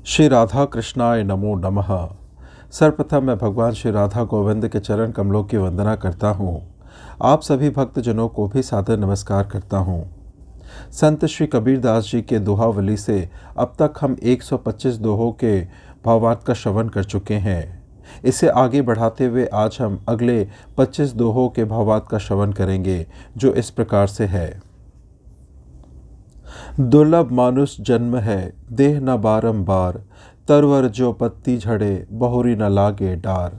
श्री राधा कृष्णाय नमो नमः। सर्वप्रथम मैं भगवान श्री राधा गोविंद के चरण कमलों की वंदना करता हूँ। आप सभी भक्तजनों को भी सादर नमस्कार करता हूँ। संत श्री कबीर दास जी के दोहावली से अब तक हम 125 दोहों के भावार्थ का श्रवण कर चुके हैं। इसे आगे बढ़ाते हुए आज हम अगले 25 दोहों के भावार्थ का श्रवण करेंगे, जो इस प्रकार से है। दुर्लभ मानुष जन्म है, देह न बारंबार, तरवर जो पत्ती झड़े, बहुरी न लागे डार।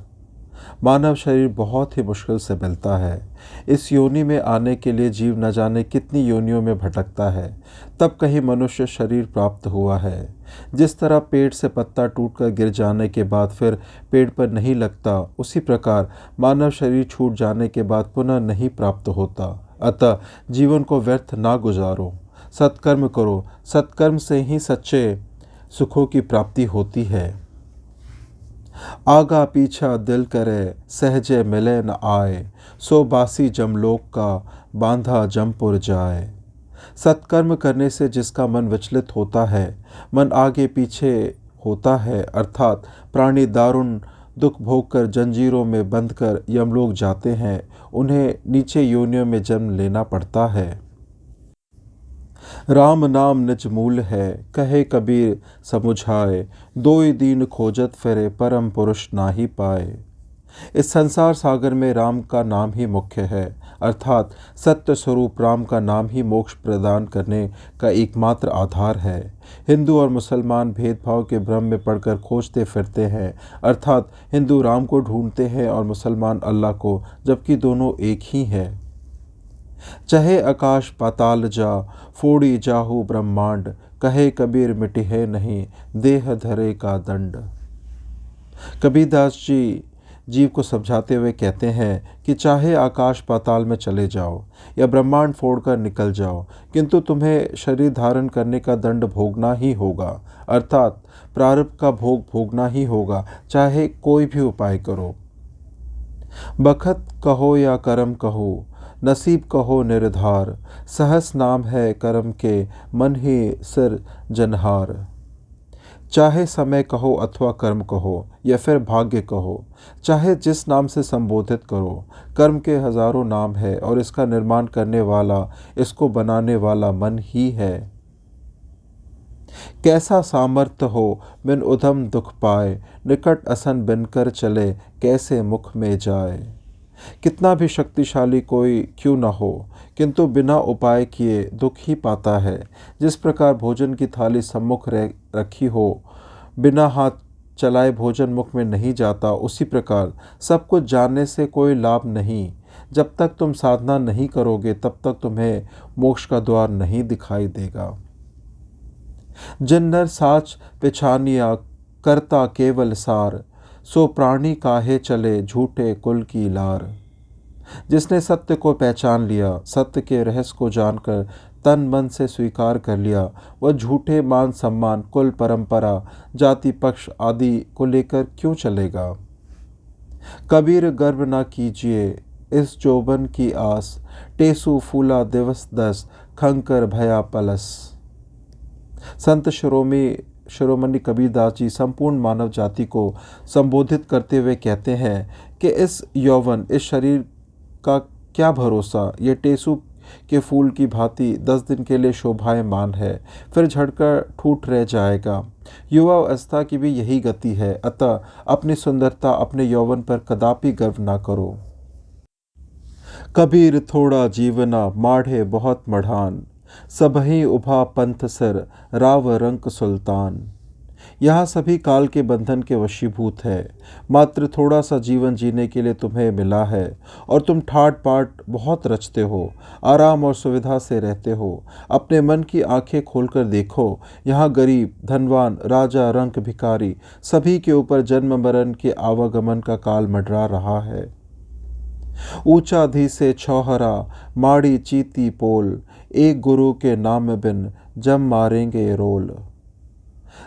मानव शरीर बहुत ही मुश्किल से मिलता है। इस योनि में आने के लिए जीव न जाने कितनी योनियों में भटकता है, तब कहीं मनुष्य शरीर प्राप्त हुआ है। जिस तरह पेड़ से पत्ता टूटकर गिर जाने के बाद फिर पेड़ पर नहीं लगता, उसी प्रकार मानव शरीर छूट जाने के बाद पुनः नहीं प्राप्त होता। अतः जीवन को व्यर्थ ना गुजारो, सत्कर्म करो। सत्कर्म से ही सच्चे सुखों की प्राप्ति होती है। आगा पीछा दिल करे, सहजे मिले न आए, सो बासी जमलोक का, बांधा जमपुर जाए। सत्कर्म करने से जिसका मन विचलित होता है, मन आगे पीछे होता है, अर्थात प्राणी दारुण दुख भोगकर जंजीरों में बंधकर यमलोक जाते हैं, उन्हें नीचे योनियों में जन्म लेना पड़ता है। राम नाम निज मूल है, कहे कबीर समुझाए, दोई दीन खोजत फिरे, परम पुरुष नाही पाए। इस संसार सागर में राम का नाम ही मुख्य है, अर्थात सत्य स्वरूप राम का नाम ही मोक्ष प्रदान करने का एकमात्र आधार है। हिंदू और मुसलमान भेदभाव के भ्रम में पड़कर खोजते फिरते हैं, अर्थात हिंदू राम को ढूंढते हैं और मुसलमान अल्लाह को, जबकि दोनों एक ही हैं। चाहे आकाश पाताल जा, फोड़ी जाहू ब्रह्मांड, कहे कबीर मिटिहे नहीं, देह धरे का दंड। कबीरदास जी जीव को समझाते हुए कहते हैं कि चाहे आकाश पाताल में चले जाओ या ब्रह्मांड फोड़कर निकल जाओ, किंतु तुम्हें शरीर धारण करने का दंड भोगना ही होगा, अर्थात प्रारब्ध का भोग भोगना ही होगा, चाहे कोई भी उपाय करो। बखत कहो या कर्म कहो, नसीब कहो निर्धार, सहस नाम है कर्म के, मन ही सिर जनहार। चाहे समय कहो अथवा कर्म कहो या फिर भाग्य कहो, चाहे जिस नाम से संबोधित करो, कर्म के हजारों नाम है और इसका निर्माण करने वाला, इसको बनाने वाला मन ही है। कैसा सामर्थ्य हो बिन उधम दुख पाए, निकट असन बिनकर चले, कैसे मुख में जाए। कितना भी शक्तिशाली कोई क्यों न हो, किंतु बिना उपाय किए दुख ही पाता है। जिस प्रकार भोजन की थाली सम्मुख रखी हो, बिना हाथ चलाए भोजन मुख में नहीं जाता, उसी प्रकार सब कुछ जानने से कोई लाभ नहीं। जब तक तुम साधना नहीं करोगे, तब तक तुम्हें मोक्ष का द्वार नहीं दिखाई देगा। जिन नर साच पिछानिया, करता केवल सार, सो प्राणी काहे चले, झूठे कुल की लार। जिसने सत्य को पहचान लिया, सत्य के रहस्य को जानकर तन मन से स्वीकार कर लिया, वह झूठे मान सम्मान, कुल परंपरा, जाति पक्ष आदि को लेकर क्यों चलेगा। कबीर गर्व न कीजिए इस जोबन की आस, टेसु फूला दिवस दस, खंकर भया पलस। संत शिरोमणि कबीरदास जी संपूर्ण मानव जाति को संबोधित करते हुए कहते हैं कि इस यौवन, इस शरीर का क्या भरोसा, ये टेसू के फूल की भांति 10 दिन के लिए शोभायमान है, फिर झड़कर ठूठ रह जाएगा। युवा अवस्था की भी यही गति है, अतः अपनी सुंदरता, अपने यौवन पर कदापि गर्व ना करो। कबीर थोड़ा जीवना, माढ़े बहुत मढ़ान, सबही उभा पंथ सिर, राव रंक सुल्तान। यहाँ सभी काल के बंधन के वशीभूत है। मात्र थोड़ा सा जीवन जीने के लिए तुम्हें मिला है और तुम ठाट बाट बहुत रचते हो, आराम और सुविधा से रहते हो। अपने मन की आंखें खोलकर देखो, यहाँ गरीब, धनवान, राजा, रंक, भिखारी, सभी के ऊपर जन्म मरण के आवागमन का काल मंडरा रहा है। ऊंचा धी से छौहरा, माड़ी चीती पोल, एक गुरु के नाम बिन जम मारेंगे रोल।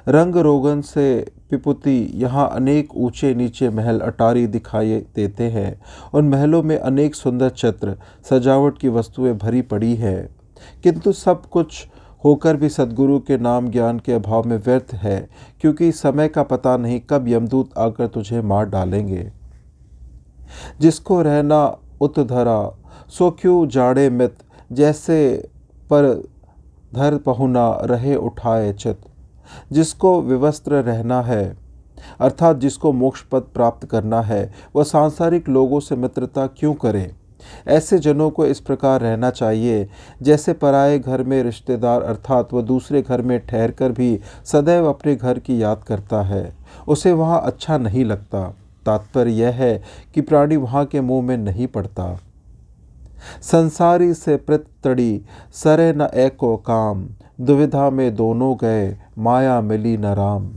रंग रोगन से पिपुती, यहाँ अनेक ऊंचे नीचे महल अटारी दिखाई देते हैं। उन महलों में अनेक सुंदर चित्र, सजावट की वस्तुएं भरी पड़ी है, किंतु सब कुछ होकर भी सद्गुरु के नाम ज्ञान के अभाव में व्यर्थ है, क्योंकि समय का पता नहीं कब यमदूत आकर तुझे मार डालेंगे। जिसको रहना उत धरा सो क्यों जाड़े मित, जैसे पर धर पहुना रहे उठाए चित। जिसको विवस्त्र रहना है, अर्थात जिसको मोक्ष पद प्राप्त करना है, वह सांसारिक लोगों से मित्रता क्यों करे। ऐसे जनों को इस प्रकार रहना चाहिए जैसे पराये घर में रिश्तेदार, अर्थात वह दूसरे घर में ठहरकर भी सदैव अपने घर की याद करता है, उसे वहाँ अच्छा नहीं लगता। तात्पर्य यह है कि प्राणी वहाँ के मुंह में नहीं पड़ता। संसारी से प्रीत तड़ी सरे न एको काम, दुविधा में दोनों गए माया मिली न राम।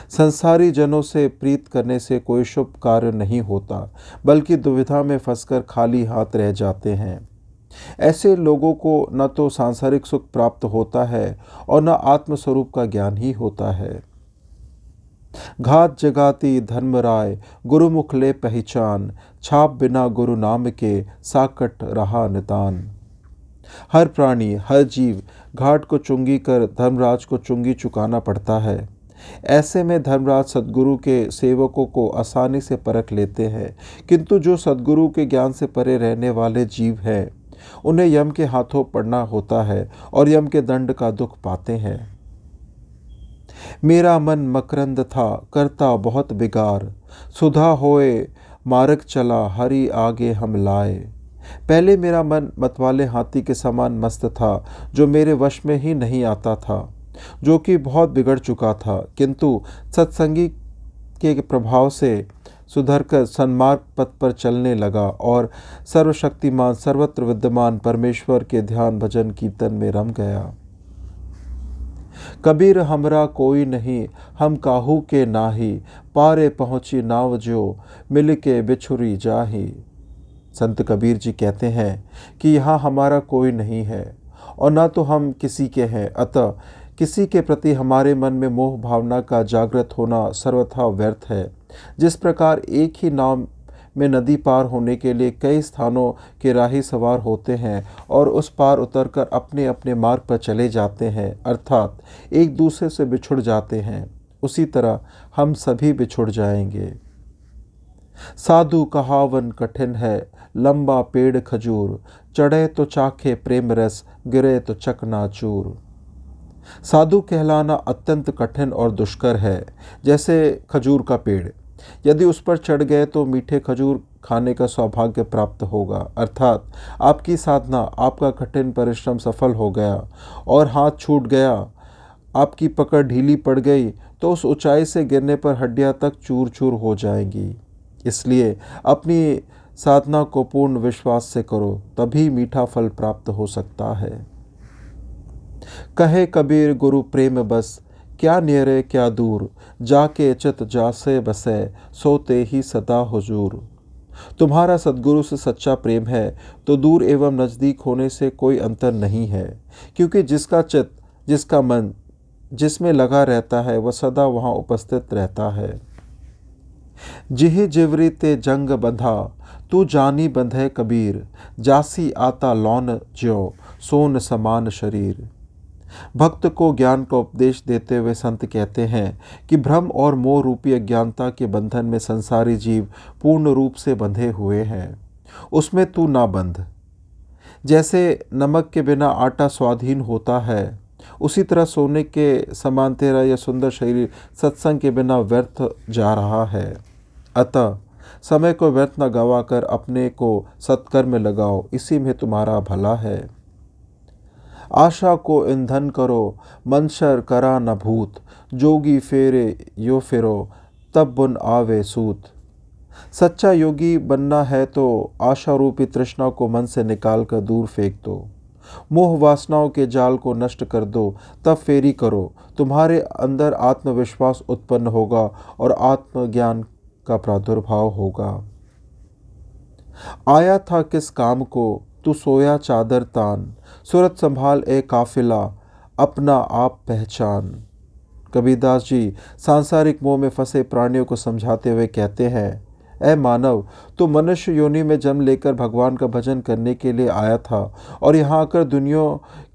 संसारी जनों से प्रीत करने से कोई शुभ कार्य नहीं होता, बल्कि दुविधा में फंसकर खाली हाथ रह जाते हैं। ऐसे लोगों को न तो सांसारिक सुख प्राप्त होता है और न आत्मस्वरूप का ज्ञान ही होता है। घात जगाती धर्मराय गुरुमुख ले पहचान, छाप बिना गुरु नाम के साकट रहा निदान। हर प्राणी, हर जीव घाट को चुंगी कर धर्मराज को चुंगी चुकाना पड़ता है। ऐसे में धर्मराज सद्गुरु के सेवकों को आसानी से परख लेते हैं, किंतु जो सद्गुरु के ज्ञान से परे रहने वाले जीव हैं, उन्हें यम के हाथों पड़ना होता है और यम के दंड का दुख पाते हैं। मेरा मन मकरंद था करता बहुत बिगार, सुधा होए मार्ग चला हरि आगे हम लाए। पहले मेरा मन मतवाले हाथी के समान मस्त था, जो मेरे वश में ही नहीं आता था, जो कि बहुत बिगड़ चुका था, किंतु सत्संगी के प्रभाव से सुधरकर सन्मार्ग पथ पर चलने लगा और सर्वशक्तिमान सर्वत्र विद्यमान परमेश्वर के ध्यान भजन कीर्तन में रम गया। कबीर हमरा कोई नहीं हम काहू के नाही, पारे पहुँची नाव जो मिल के बिछुरी जाही। संत कबीर जी कहते हैं कि यहाँ हमारा कोई नहीं है और ना तो हम किसी के हैं, अतः किसी के प्रति हमारे मन में मोह भावना का जागृत होना सर्वथा व्यर्थ है। जिस प्रकार एक ही नाव में नदी पार होने के लिए कई स्थानों के राही सवार होते हैं और उस पार उतरकर अपने अपने मार्ग पर चले जाते हैं, अर्थात एक दूसरे से बिछुड़ जाते हैं, उसी तरह हम सभी बिछुड़ जाएंगे। साधु कहावन कठिन है लंबा पेड़ खजूर, चढ़े तो चाखे प्रेम रस गिरे तो चकनाचूर। साधु कहलाना अत्यंत कठिन और दुष्कर है, जैसे खजूर का पेड़। यदि उस पर चढ़ गए तो मीठे खजूर खाने का सौभाग्य प्राप्त होगा, अर्थात आपकी साधना, आपका कठिन परिश्रम सफल हो गया और हाथ छूट गया, आपकी पकड़ ढीली पड़ गई, तो उस ऊंचाई से गिरने पर हड्डियां तक चूर चूर हो जाएंगी। इसलिए अपनी साधना को पूर्ण विश्वास से करो, तभी मीठा फल प्राप्त हो सकता है। कहे कबीर गुरु प्रेम बस, क्या नियरे क्या दूर, जाके चित जासे बसे सोते ही सदा हुजूर। तुम्हारा सद्गुरु से सच्चा प्रेम है तो दूर एवं नज़दीक होने से कोई अंतर नहीं है, क्योंकि जिसका चित, जिसका मन जिसमें लगा रहता है, वह सदा वहाँ उपस्थित रहता है। जिहि जिवरी ते जंग बंधा, तू जानी बंधे कबीर, जासी आता लौन ज्यो सोन समान शरीर। भक्त को ज्ञान का उपदेश देते हुए संत कहते हैं कि भ्रम और मोह रूपी अज्ञानता के बंधन में संसारी जीव पूर्ण रूप से बंधे हुए हैं, उसमें तू ना बंध। जैसे नमक के बिना आटा स्वाधीन होता है, उसी तरह सोने के समान तेरा यह सुंदर शरीर सत्संग के बिना व्यर्थ जा रहा है। अतः समय को व्यर्थ न गवाकर अपने को सत्कर्म में लगाओ, इसी में तुम्हारा भला है। आशा को ईंधन करो मनशर करा न भूत, जोगी फेरे यो फिरो तब बुन आवे सूत। सच्चा योगी बनना है तो आशा रूपी तृष्णा को मन से निकाल कर दूर फेंक दो, मोह वासनाओं के जाल को नष्ट कर दो, तब फेरी करो। तुम्हारे अंदर आत्मविश्वास उत्पन्न होगा और आत्मज्ञान का प्रादुर्भाव होगा। आया था किस काम को तू सोया चादर तान, सूरत संभाल ए काफिला अपना आप पहचान। कबीरदास जी सांसारिक मोह में फंसे प्राणियों को समझाते हुए कहते हैं, ऐ मानव, तू मनुष्य योनि में जन्म लेकर भगवान का भजन करने के लिए आया था और यहाँ आकर दुनिया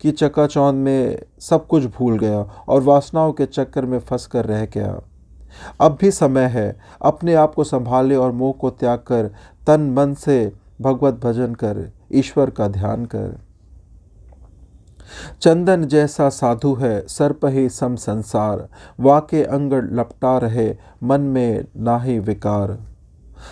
की चकाचौंध में सब कुछ भूल गया और वासनाओं के चक्कर में फंस कर रह गया। अब भी समय है, अपने आप को संभाले और मोह को त्याग कर तन मन से भगवत भजन कर, ईश्वर का ध्यान कर। चंदन जैसा साधु है सर्प ही सम संसार, वाके अंग लपटा रहे मन में नाहि विकार।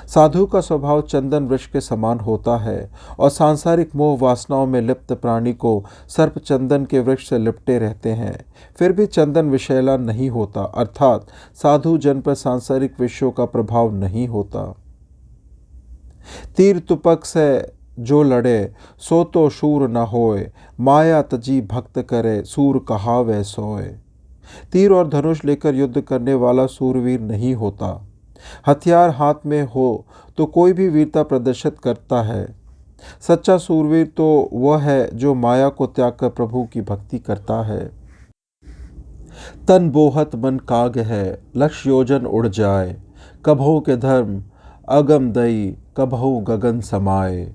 साधु का स्वभाव चंदन वृक्ष के समान होता है और सांसारिक मोह वासनाओं में लिप्त प्राणी को सर्प चंदन के वृक्ष से लिपटे रहते हैं, फिर भी चंदन विषैला नहीं होता, अर्थात साधु जन पर सांसारिक विषयों का प्रभाव नहीं होता। तीर तुपक से जो लड़े सो तो शूर न होए, माया तजी भक्त करे सूर कहावे सोए। तीर और धनुष लेकर युद्ध करने वाला सूरवीर नहीं होता। हथियार हाथ में हो तो कोई भी वीरता प्रदर्शित करता है। सच्चा सूरवीर तो वह है जो माया को त्याग कर प्रभु की भक्ति करता है। तन बोहत मन काग है, लक्ष्य योजन उड़ जाए, कभों के धर्म अगम दई कभों गगन समाए।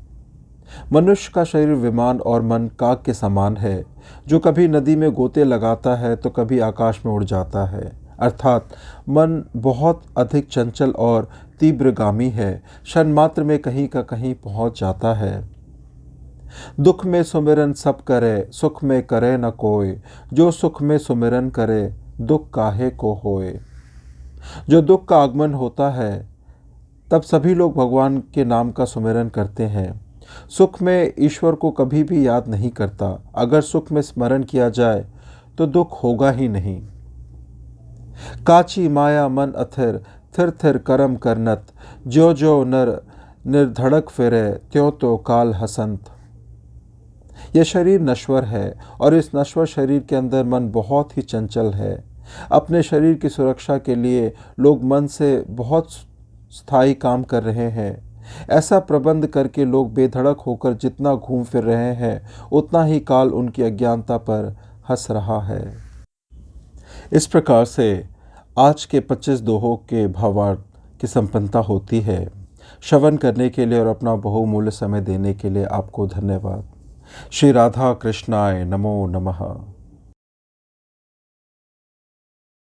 मनुष्य का शरीर विमान और मन काग के समान है, जो कभी नदी में गोते लगाता है तो कभी आकाश में उड़ जाता है। अर्थात मन बहुत अधिक चंचल और तीव्रगामी है, क्षण मात्र में कहीं का कहीं पहुंच जाता है। दुख में सुमिरन सब करे, सुख में करे न कोय, जो सुख में सुमिरन करे दुख काहे को होए। जो दुख का आगमन होता है तब सभी लोग भगवान के नाम का सुमिरन करते हैं। सुख में ईश्वर को कभी भी याद नहीं करता। अगर सुख में स्मरण किया जाए तो दुख होगा ही नहीं। काची माया मन अथिर, थिर थिर करम करनत, ज्यो ज्यो नर निर्धड़क फिरे त्यों तो काल हसंत। यह शरीर नश्वर है और इस नश्वर शरीर के अंदर मन बहुत ही चंचल है। अपने शरीर की सुरक्षा के लिए लोग मन से बहुत स्थायी काम कर रहे हैं। ऐसा प्रबंध करके लोग बेधड़क होकर जितना घूम फिर रहे हैं, उतना ही काल उनकी अज्ञानता पर हंस रहा है। इस प्रकार से आज के 25 दोहों के भावार्थ की संपन्नता होती है। श्रवण करने के लिए और अपना बहुमूल्य समय देने के लिए आपको धन्यवाद। श्री राधा कृष्णाय नमो नमः।